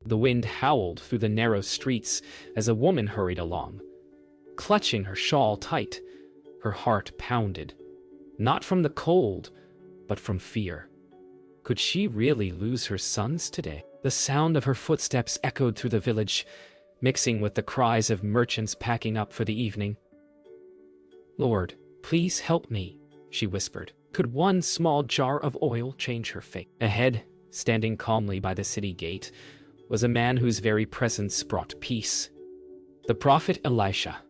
The wind howled through the narrow streets as a woman hurried along, clutching her shawl tight. Her heart pounded, not from the cold, but from fear. Could she really lose her sons today? The sound of her footsteps echoed through the village, mixing with the cries of merchants packing up for the evening. "Lord, please help me," she whispered. Could one small jar of oil change her fate? Ahead, standing calmly by the city gate, was a man whose very presence brought peace. The prophet Elisha.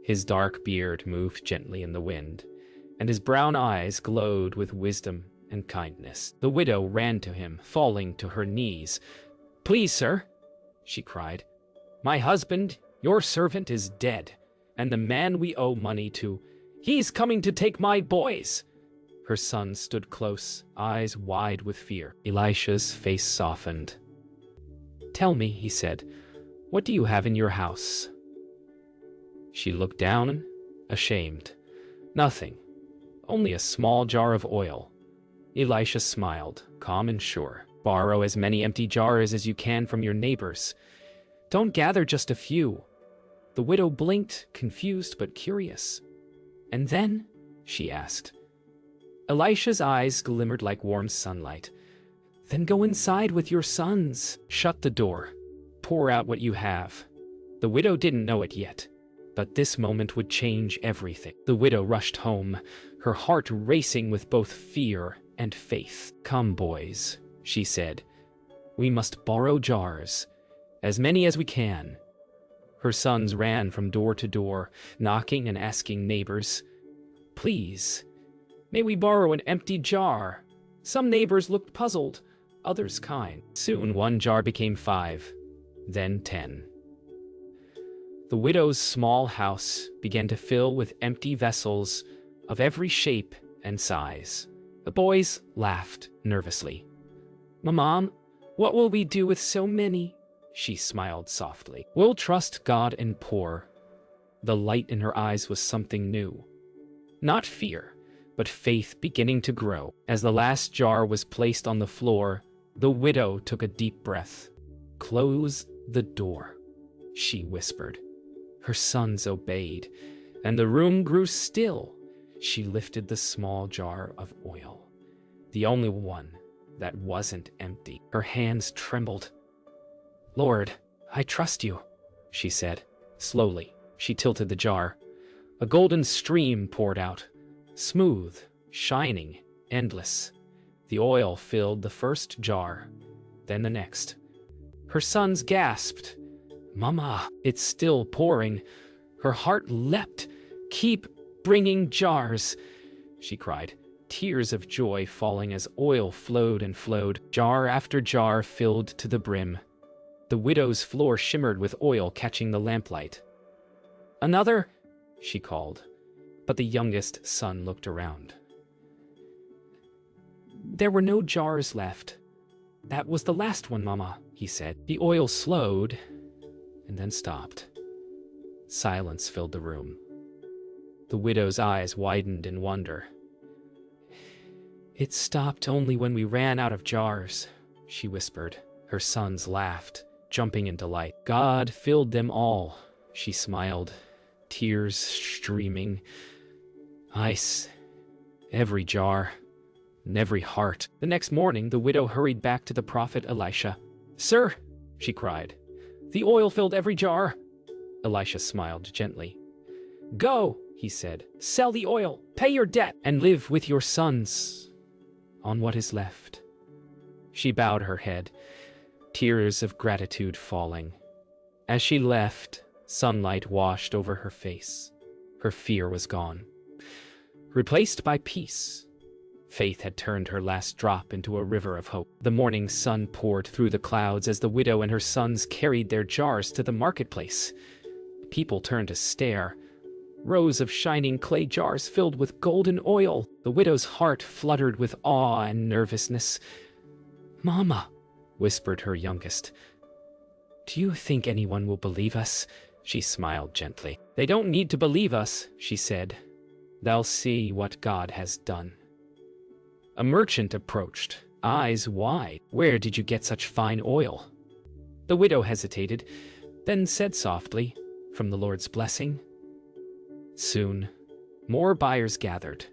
His dark beard moved gently in the wind, and his brown eyes glowed with wisdom and kindness. The widow ran to him, falling to her knees. "Please, sir," she cried, "my husband, your servant, is dead, and the man we owe money to, he's coming to take my boys." Her son stood close, eyes wide with fear. Elisha's face softened. "Tell me," he said, "what do you have in your house?" She looked down, ashamed. "Nothing. Only a small jar of oil." Elisha smiled, calm and sure. "Borrow as many empty jars as you can from your neighbors. Don't gather just a few." The widow blinked, confused but curious. "And then?" she asked. Elisha's eyes glimmered like warm sunlight. "Then go inside with your sons. Shut the door. Pour out what you have." The widow didn't know it yet, but this moment would change everything. The widow rushed home, her heart racing with both fear and faith. "Come, boys," she said. "We must borrow jars, as many as we can." Her sons ran from door to door, knocking and asking neighbors, "Please, may we borrow an empty jar?" Some neighbors looked puzzled, others kind. Soon one jar became 5, then 10. The widow's small house began to fill with empty vessels of every shape and size. The boys laughed nervously. "Mom, what will we do with so many?" She smiled softly. "We'll trust God and pour." The light in her eyes was something new. Not fear, but faith beginning to grow. As the last jar was placed on the floor, the widow took a deep breath. "Close the door," she whispered. Her sons obeyed, and the room grew still. She lifted the small jar of oil, the only one that wasn't empty. Her hands trembled. "Lord, I trust you," she said. Slowly, she tilted the jar. A golden stream poured out, smooth, shining, endless. The oil filled the first jar, then the next. Her sons gasped. "Mama, it's still pouring." Her heart leapt. "Keep bringing jars," she cried, tears of joy falling as oil flowed and flowed. Jar after jar filled to the brim. The widow's floor shimmered with oil catching the lamplight. "Another," she called, but the youngest son looked around. There were no jars left. "That was the last one, Mama," he said. The oil slowed and then stopped. Silence filled the room. The widow's eyes widened in wonder. "It stopped only when we ran out of jars," she whispered. Her sons laughed, jumping in delight. "God filled them all," she smiled, tears streaming. "Ice, every jar, and every heart." The next morning, the widow hurried back to the prophet Elisha. "Sir," she cried, "the oil filled every jar." Elisha smiled gently. "Go," he said, "sell the oil, pay your debt, and live with your sons on what is left." She bowed her head, tears of gratitude falling. As she left, sunlight washed over her face. Her fear was gone, replaced by peace. Faith had turned her last drop into a river of hope. The morning sun poured through the clouds as the widow and her sons carried their jars to the marketplace. People turned to stare. Rows of shining clay jars filled with golden oil. The widow's heart fluttered with awe and nervousness. "Mama," whispered her youngest, "do you think anyone will believe us?" She smiled gently. "They don't need to believe us," she said. "They'll see what God has done." A merchant approached, eyes wide. "Where did you get such fine oil?" The widow hesitated, then said softly, "From the Lord's blessing." Soon, more buyers gathered.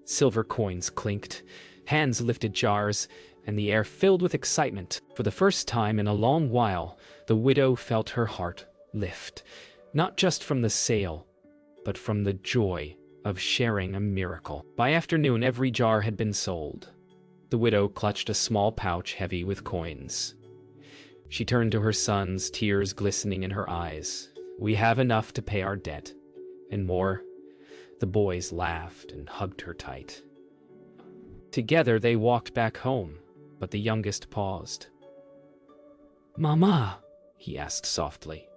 Silver coins clinked, hands lifted jars, and the air filled with excitement. For the first time in a long while, the widow felt her heart lift, not just from the sale, but from the joy of sharing a miracle. By afternoon, every jar had been sold. The widow clutched a small pouch heavy with coins. She turned to her sons, tears glistening in her eyes. "We have enough to pay our debt, and more." The boys laughed and hugged her tight. Together they walked back home, but the youngest paused. "Mama," he asked softly,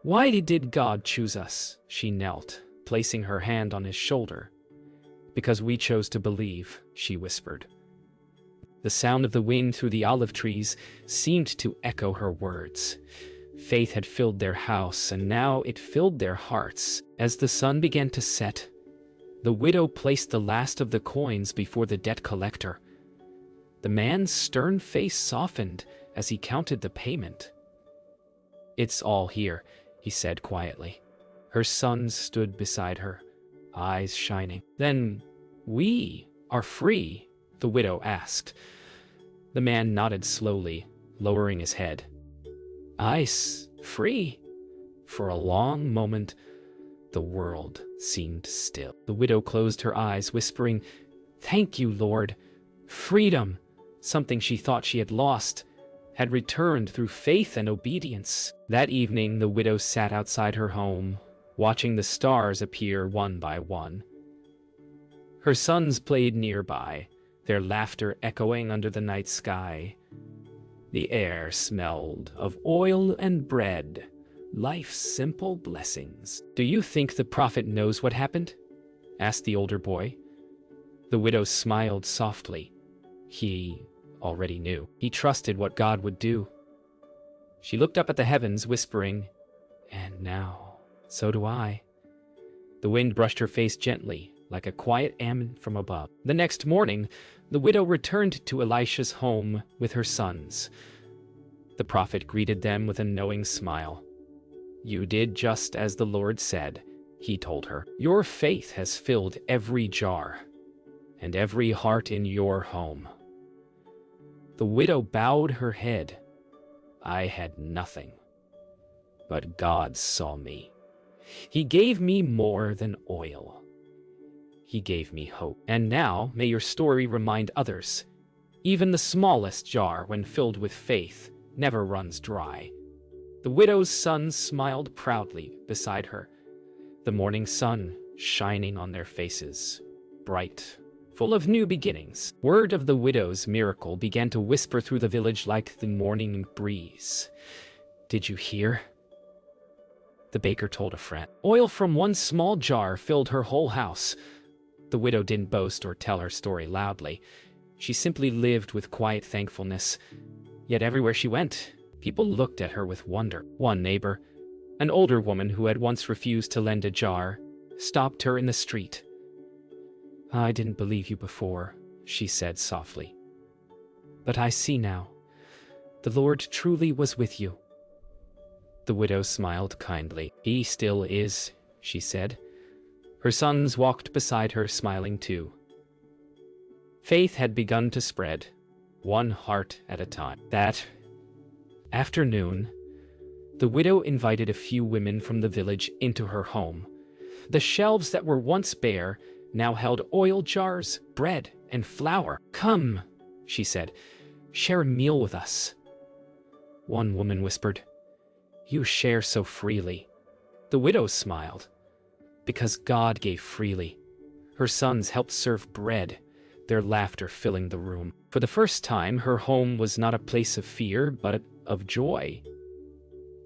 "why did God choose us?" She knelt, placing her hand on his shoulder. "Because we chose to believe," she whispered. The sound of the wind through the olive trees seemed to echo her words. Faith had filled their house, and now it filled their hearts. As the sun began to set, the widow placed the last of the coins before the debt collector. The man's stern face softened as he counted the payment. "It's all here," he said quietly. Her sons stood beside her, eyes shining. "Then we are free?" the widow asked. The man nodded slowly, lowering his head. "Ice, free?" For a long moment, the world seemed still. The widow closed her eyes, whispering, "Thank you, Lord." Freedom, something she thought she had lost, had returned through faith and obedience. That evening, the widow sat outside her home, watching the stars appear one by one. Her sons played nearby, their laughter echoing under the night sky. The air smelled of oil and bread, life's simple blessings. "Do you think the prophet knows what happened?" asked the older boy. The widow smiled softly. He already knew. He trusted what God would do. She looked up at the heavens, whispering, "And now, so do I." The wind brushed her face gently, like a quiet amen from above. The next morning, the widow returned to Elisha's home with her sons. The prophet greeted them with a knowing smile. "You did just as the Lord said," he told her. "Your faith has filled every jar and every heart in your home." The widow bowed her head. "I had nothing, but God saw me. He gave me more than oil. He gave me hope. And now may your story remind others. Even the smallest jar, when filled with faith, never runs dry." The widow's sons smiled proudly beside her, the morning sun shining on their faces, bright, full of new beginnings. Word of the widow's miracle began to whisper through the village like the morning breeze. "Did you hear?" the baker told a friend. Oil from one small jar filled her whole house. The widow didn't boast or tell her story loudly. She simply lived with quiet thankfulness. Yet everywhere she went, people looked at her with wonder. One neighbor, an older woman who had once refused to lend a jar, stopped her in the street. "I didn't believe you before," she said softly. "But I see now. The Lord truly was with you." The widow smiled kindly. "He still is," she said. Her sons walked beside her, smiling too. Faith had begun to spread, one heart at a time. That afternoon, the widow invited a few women from the village into her home. The shelves that were once bare now held oil jars, bread, and flour. "Come," she said, "share a meal with us." One woman whispered, "You share so freely." The widow smiled. "Because God gave freely." Her sons helped serve bread, their laughter filling the room. For the first time, her home was not a place of fear, but of joy.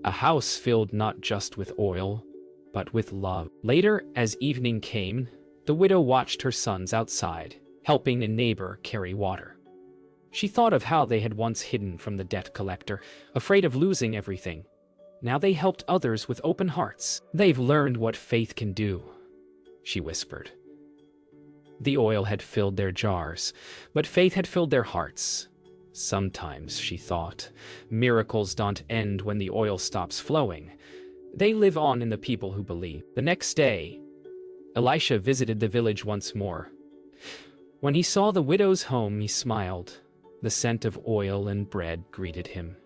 A house filled not just with oil, but with love. Later, as evening came, the widow watched her sons outside, helping a neighbor carry water. She thought of how they had once hidden from the debt collector, afraid of losing everything. Now they helped others with open hearts. "They've learned what faith can do," she whispered. The oil had filled their jars, but faith had filled their hearts. Sometimes, she thought, miracles don't end when the oil stops flowing. They live on in the people who believe. The next day, Elisha visited the village once more. When he saw the widow's home, he smiled. The scent of oil and bread greeted him.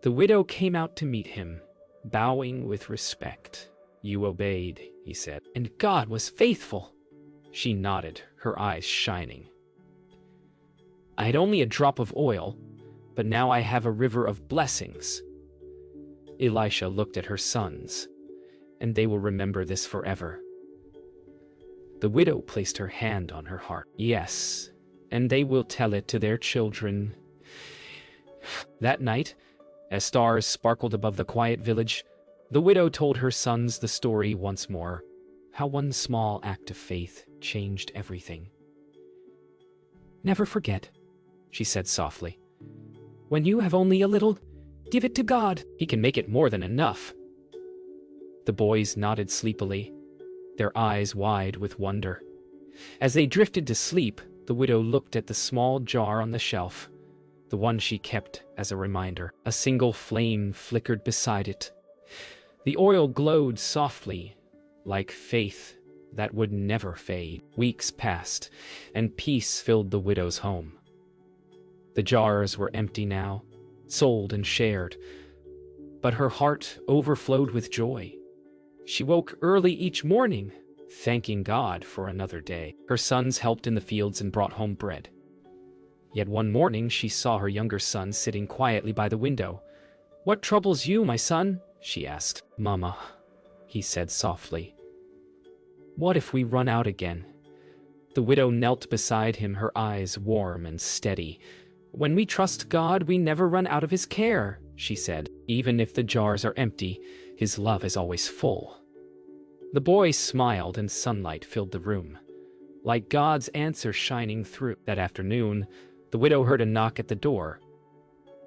The widow came out to meet him, bowing with respect. "You obeyed," he said, "and God was faithful." She nodded, her eyes shining. "I had only a drop of oil, but now I have a river of blessings." Elisha looked at her sons, "And they will remember this forever." The widow placed her hand on her heart. "Yes, and they will tell it to their children." That night, as stars sparkled above the quiet village, the widow told her sons the story once more, how one small act of faith changed everything. "Never forget," she said softly. "When you have only a little, give it to God. He can make it more than enough." The boys nodded sleepily, their eyes wide with wonder. As they drifted to sleep, the widow looked at the small jar on the shelf, the one she kept as a reminder. A single flame flickered beside it. The oil glowed softly, like faith that would never fade. Weeks passed, and peace filled the widow's home. The jars were empty now, sold and shared, but her heart overflowed with joy. She woke early each morning, thanking God for another day. Her sons helped in the fields and brought home bread. Yet one morning she saw her younger son sitting quietly by the window. "What troubles you, my son?" she asked. "Mama," he said softly, "what if we run out again?" The widow knelt beside him, her eyes warm and steady. "When we trust God, we never run out of His care," she said. "Even if the jars are empty, His love is always full." The boy smiled and sunlight filled the room, like God's answer shining through. That afternoon, the widow heard a knock at the door.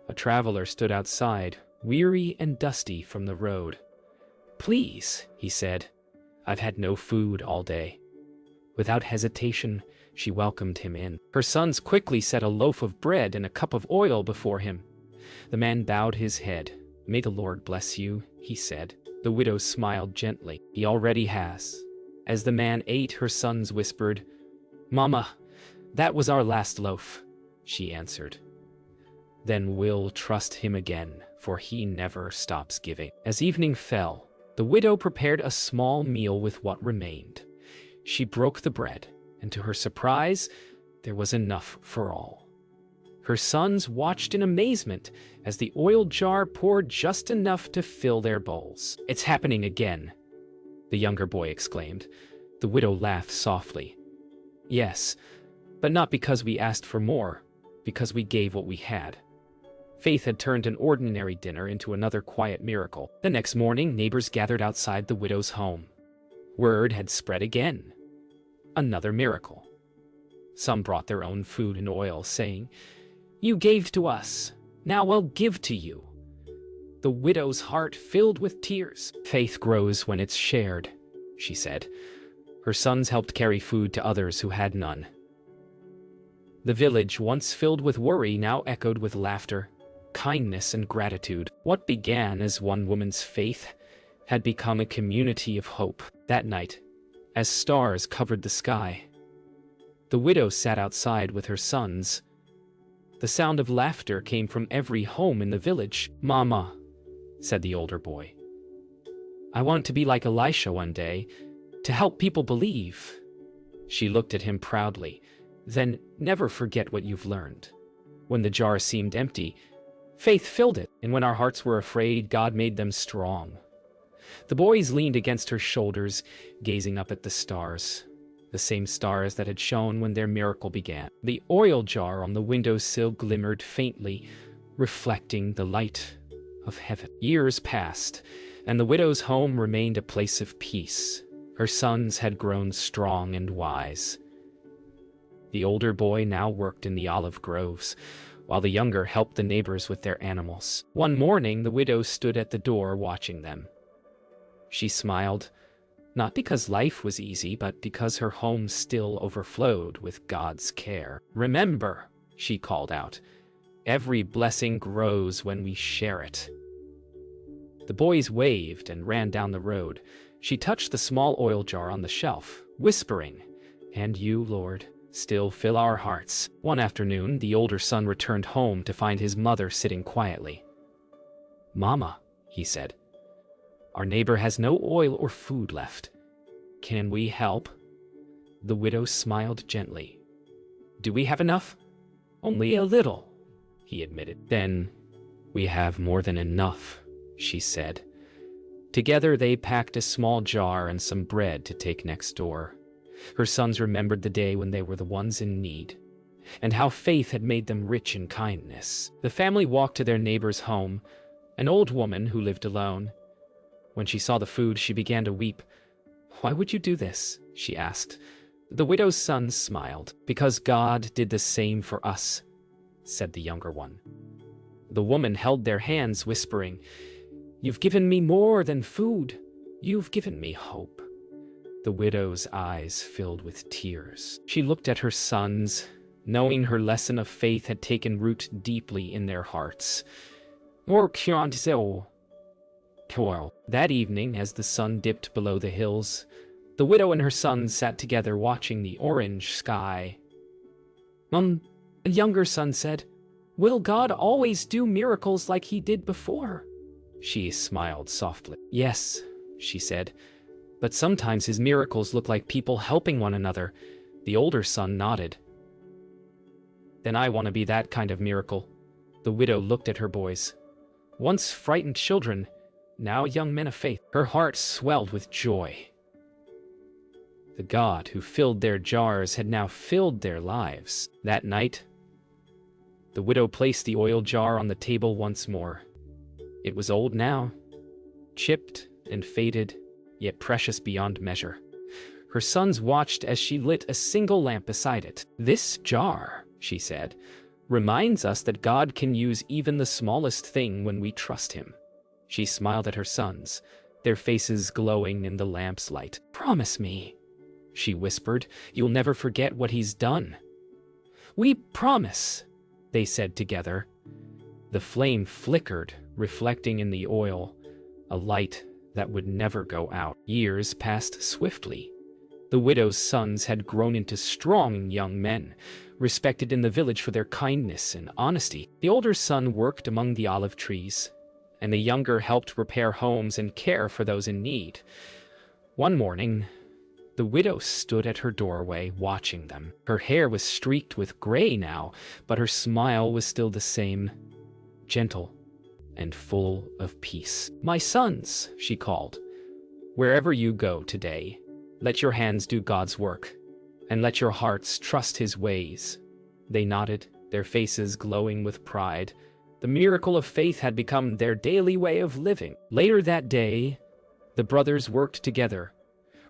A traveler stood outside, weary and dusty from the road. "Please," he said, "I've had no food all day." Without hesitation, she welcomed him in. Her sons quickly set a loaf of bread and a cup of oil before him. The man bowed his head. "May the Lord bless you," he said. The widow smiled gently. "He already has." As the man ate, her sons whispered, "Mama, that was our last loaf," she answered. "Then we'll trust him again, for he never stops giving." As evening fell, the widow prepared a small meal with what remained. She broke the bread, and to her surprise, there was enough for all. Her sons watched in amazement as the oil jar poured just enough to fill their bowls. "It's happening again," the younger boy exclaimed. The widow laughed softly. "Yes, but not because we asked for more, because we gave what we had." Faith had turned an ordinary dinner into another quiet miracle. The next morning, neighbors gathered outside the widow's home. Word had spread again. Another miracle. Some brought their own food and oil, saying, "You gave to us, now we'll give to you." The widow's heart filled with tears. "Faith grows when it's shared," she said. Her sons helped carry food to others who had none. The village, once filled with worry, now echoed with laughter, kindness, and gratitude. What began as one woman's faith had become a community of hope. That night, as stars covered the sky, the widow sat outside with her sons. The sound of laughter came from every home in the village. "Mama," said the older boy, "I want to be like Elisha one day, to help people believe." She looked at him proudly. "Then never forget what you've learned." When the jar seemed empty, faith filled it, and when our hearts were afraid, God made them strong. The boys leaned against her shoulders, gazing up at the stars, the same stars that had shone when their miracle began. The oil jar on the windowsill glimmered faintly, reflecting the light of heaven. Years passed, and the widow's home remained a place of peace. Her sons had grown strong and wise. The older boy now worked in the olive groves, while the younger helped the neighbors with their animals. One morning, the widow stood at the door watching them. She smiled, not because life was easy, but because her home still overflowed with God's care. "Remember," she called out. "Every blessing grows when we share it." The boys waved and ran down the road. She touched the small oil jar on the shelf, whispering, "And you, Lord, still fill our hearts." One afternoon, the older son returned home to find his mother sitting quietly. "Mama," he said, "our neighbor has no oil or food left. Can we help?" The widow smiled gently. "Do we have enough?" "Only a little," he admitted. "Then we have more than enough," she said. Together they packed a small jar and some bread to take next door. Her sons remembered the day when they were the ones in need, and how faith had made them rich in kindness. The family walked to their neighbor's home, an old woman who lived alone. When she saw the food, she began to weep. "Why would you do this?" she asked. The widow's son smiled. "Because God did the same for us," said the younger one. The woman held their hands, whispering, "You've given me more than food. You've given me hope." The widow's eyes filled with tears. She looked at her sons, knowing her lesson of faith had taken root deeply in their hearts. That evening, as the sun dipped below the hills, the widow and her sons sat together watching the orange sky. A younger son said, "Will God always do miracles like he did before?" She smiled softly. "Yes," she said, "but sometimes his miracles look like people helping one another." The older son nodded. "Then I want to be that kind of miracle." The widow looked at her boys. Once frightened children, now young men of faith. Her heart swelled with joy. The God who filled their jars had now filled their lives. That night, the widow placed the oil jar on the table once more. It was old now, chipped and faded, yet precious beyond measure. Her sons watched as she lit a single lamp beside it. "This jar," she said, "reminds us that God can use even the smallest thing when we trust him." She smiled at her sons, their faces glowing in the lamp's light. "Promise me," she whispered, "you'll never forget what he's done." "We promise," they said together. The flame flickered, reflecting in the oil, a light that would never go out. Years passed swiftly. The widow's sons had grown into strong young men, respected in the village for their kindness and honesty. The older son worked among the olive trees, and the younger helped repair homes and care for those in need. One morning, the widow stood at her doorway watching them. Her hair was streaked with gray now, but her smile was still the same, gentle and full of peace. "My sons," she called, "wherever you go today, let your hands do God's work, and let your hearts trust his ways." They nodded, their faces glowing with pride. The miracle of faith had become their daily way of living. Later that day, the brothers worked together,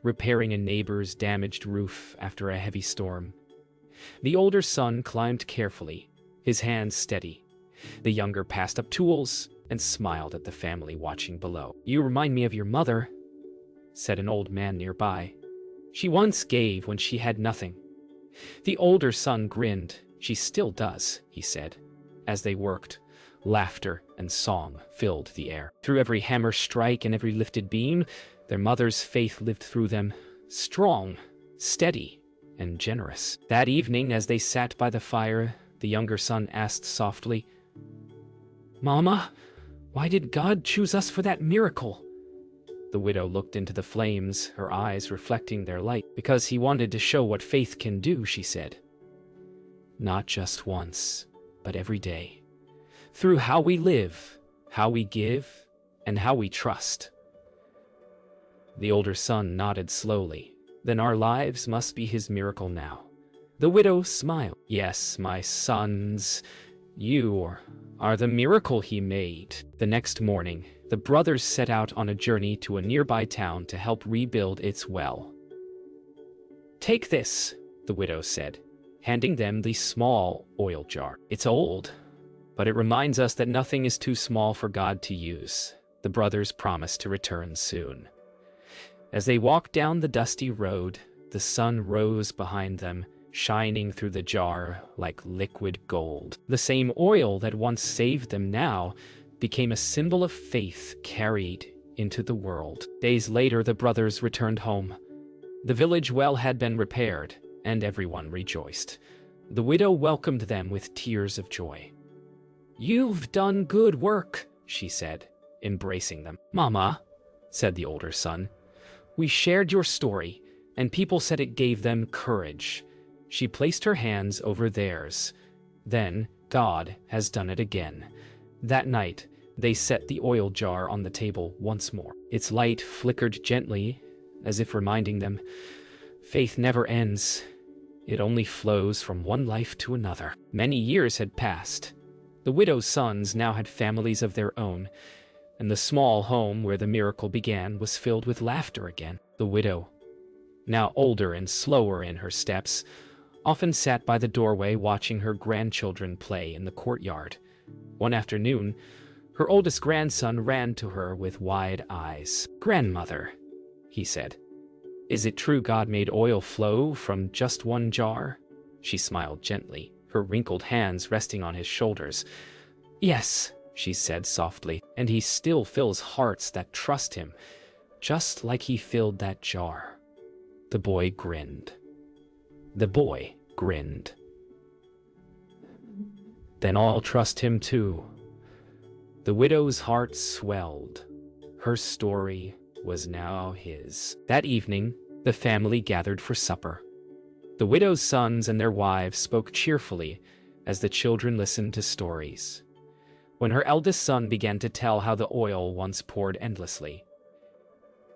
repairing a neighbor's damaged roof after a heavy storm. The older son climbed carefully, his hands steady. The younger passed up tools and smiled at the family watching below. "You remind me of your mother," said an old man nearby. "She once gave when she had nothing." The older son grinned. "She still does," he said. As they worked, laughter and song filled the air. Through every hammer strike and every lifted beam, their mother's faith lived through them, strong, steady, and generous. That evening, as they sat by the fire, the younger son asked softly, "Mama, why did God choose us for that miracle?" The widow looked into the flames, her eyes reflecting their light. "Because he wanted to show what faith can do," she said. "Not just once, but every day. Through how we live, how we give, and how we trust." The older son nodded slowly. "Then our lives must be his miracle now." The widow smiled. "Yes, my sons, you are the miracle he made." The next morning, the brothers set out on a journey to a nearby town to help rebuild its well. "Take this," the widow said, handing them the small oil jar. "It's old, but it reminds us that nothing is too small for God to use." The brothers promised to return soon. As they walked down the dusty road, the sun rose behind them, shining through the jar like liquid gold. The same oil that once saved them now became a symbol of faith carried into the world. Days later, the brothers returned home. The village well had been repaired, and everyone rejoiced. The widow welcomed them with tears of joy. "You've done good work," she said, embracing them. "Mama," said the older son, "we shared your story, and people said it gave them courage." She placed her hands over theirs. "Then God has done it again." That night, they set the oil jar on the table once more. Its light flickered gently, as if reminding them, faith never ends. It only flows from one life to another. Many years had passed. The widow's sons now had families of their own, and the small home where the miracle began was filled with laughter again. The widow, now older and slower in her steps, often sat by the doorway watching her grandchildren play in the courtyard. One afternoon, her oldest grandson ran to her with wide eyes. "Grandmother," he said, "is it true God made oil flow from just one jar?" She smiled gently, her wrinkled hands resting on his shoulders. "Yes," she said softly, "and he still fills hearts that trust him, just like he filled that jar." The boy grinned. "Then I'll trust him too." The widow's heart swelled. Her story was now his. That evening, the family gathered for supper. The widow's sons and their wives spoke cheerfully as the children listened to stories. When her eldest son began to tell how the oil once poured endlessly,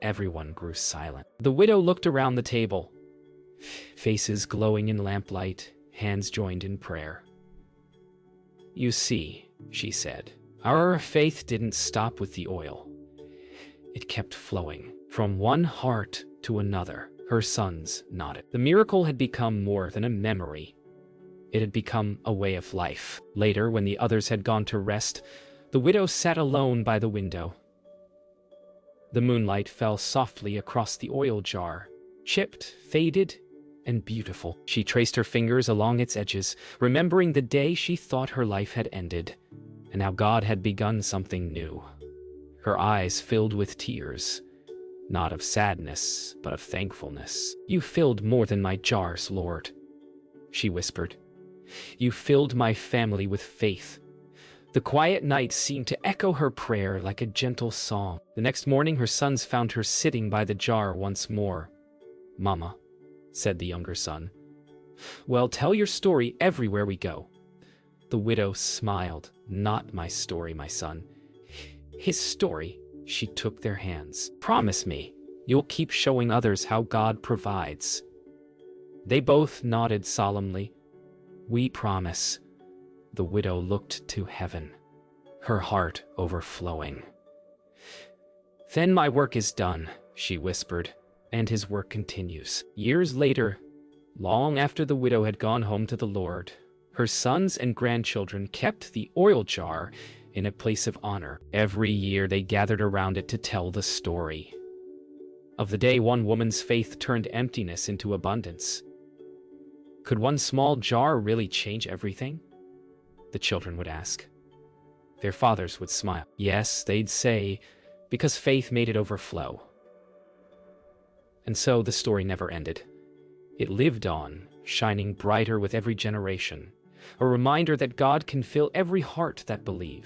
everyone grew silent. The widow looked around the table, faces glowing in lamplight, hands joined in prayer. "You see," she said, "our faith didn't stop with the oil. It kept flowing from one heart to another." Her sons nodded. The miracle had become more than a memory. It had become a way of life. Later, when the others had gone to rest, the widow sat alone by the window. The moonlight fell softly across the oil jar, chipped, faded, and beautiful. She traced her fingers along its edges, remembering the day she thought her life had ended, and how God had begun something new. Her eyes filled with tears, not of sadness, but of thankfulness. "You filled more than my jars, Lord," she whispered. "You filled my family with faith." The quiet night seemed to echo her prayer like a gentle song. The next morning, her sons found her sitting by the jar once more. "Mama," said the younger son, "well, tell your story everywhere we go." The widow smiled. "Not my story, my son. His story." She took their hands. "Promise me, you'll keep showing others how God provides." They both nodded solemnly. "We promise." The widow looked to heaven, her heart overflowing. "Then my work is done," she whispered, "and his work continues." Years later, long after the widow had gone home to the Lord, her sons and grandchildren kept the oil jar in a place of honor. Every year they gathered around it to tell the story of the day one woman's faith turned emptiness into abundance. Could one small jar really change everything? The children would ask. Their fathers would smile. Yes, they'd say, because faith made it overflow. And so the story never ended. It lived on, shining brighter with every generation, a reminder that God can fill every heart that believes.